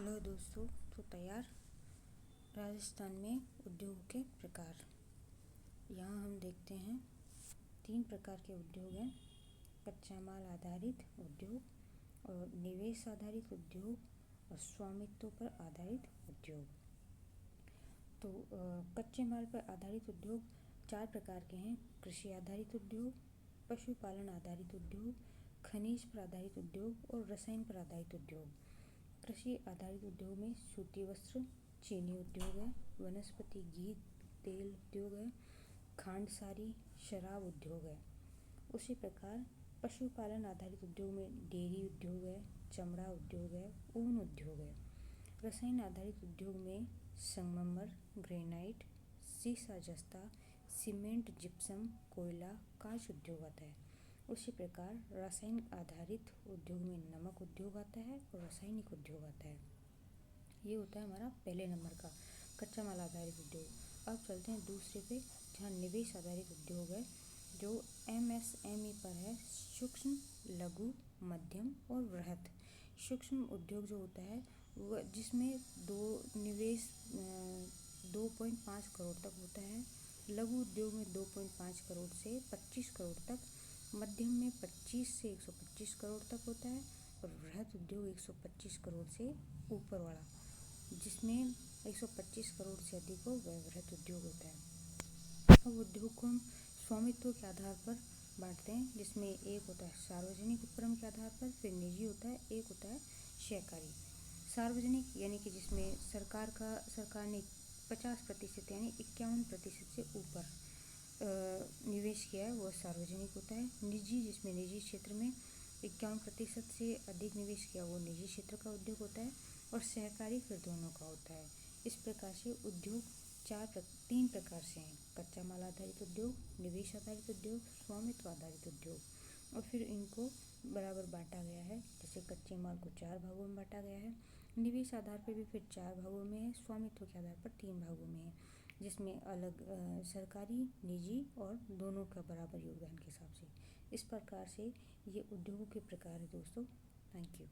Hello दोस्तों। तो तैयार राजस्थान में उद्योग के प्रकार। यहाँ हम देखते हैं 3 प्रकार के उद्योग हैं। कच्चा माल आधारित उद्योग और निवेश आधारित उद्योग और स्वामित्व पर आधारित उद्योग। तो कच्चे माल पर आधारित उद्योग 4 प्रकार के हैं। कृषि आधारित उद्योग, पशुपालन आधारित उद्योग, खनिज पर आधारित उद्योग और रसायन पर आधारित उद्योग। कृषि आधारित उद्योग में सूती वस्त्र, चीनी उद्योग है, वनस्पति घी तेल उद्योग है, खांड सारी, शराब उद्योग है। उसी प्रकार पशुपालन आधारित उद्योग में डेयरी उद्योग है, चमड़ा उद्योग है, ऊन उद्योग है। रसायन आधारित उद्योग में संगमरमर, ग्रेनाइट, सीसा जस्ता, सीमेंट, जिप्सम, कोयला, कांच उद्योग आता है। उसी प्रकार रासायनिक आधारित उद्योग में नमक उद्योग आता है और रासायनिक उद्योग आता है। ये होता है हमारा पहले नंबर का कच्चा माल आधारित उद्योग। अब चलते हैं दूसरे पे, जहाँ निवेश आधारित उद्योग है, जो MSME पर है, सूक्ष्म, लघु, मध्यम और वृहत। सूक्ष्म उद्योग जो होता है वह जिसमें निवेश 2.5 करोड़ तक होता है। लघु उद्योग में 2.5 करोड़ से 25 करोड़ तक, मध्यम में 25 से 125 करोड़ तक होता है और वृहत उद्योग 125 करोड़ से ऊपर वाला, जिसमें 125 करोड़ से अधिक हो वह वृहत उद्योग होता है। अब उद्योग को हम स्वामित्व के आधार पर बांटते हैं, जिसमें एक होता है सार्वजनिक उपक्रम के आधार पर, फिर निजी होता है, एक होता है सहकारी। सार्वजनिक यानी कि जिसमें सरकार ने 50% यानी 51% से ऊपर निवेश किया है वह सार्वजनिक होता है। निजी जिसमें निजी क्षेत्र में 51% से अधिक निवेश किया वो निजी क्षेत्र का उद्योग होता है और सहकारी फिर दोनों का होता है। इस प्रकार से उद्योग 3 प्रकार से हैं। कच्चा माल आधारित उद्योग, निवेश आधारित उद्योग, स्वामित्व आधारित उद्योग। और फिर इनको बराबर बांटा गया है। जैसे कच्चे माल को 4 भागों में बांटा गया है, निवेश आधार पर भी फिर 4 भागों में है, स्वामित्व के आधार पर 3 भागों में है, जिसमें अलग सरकारी, निजी और दोनों का बराबर योगदान के हिसाब से। इस प्रकार से ये उद्योगों के प्रकार है दोस्तों। Thank you.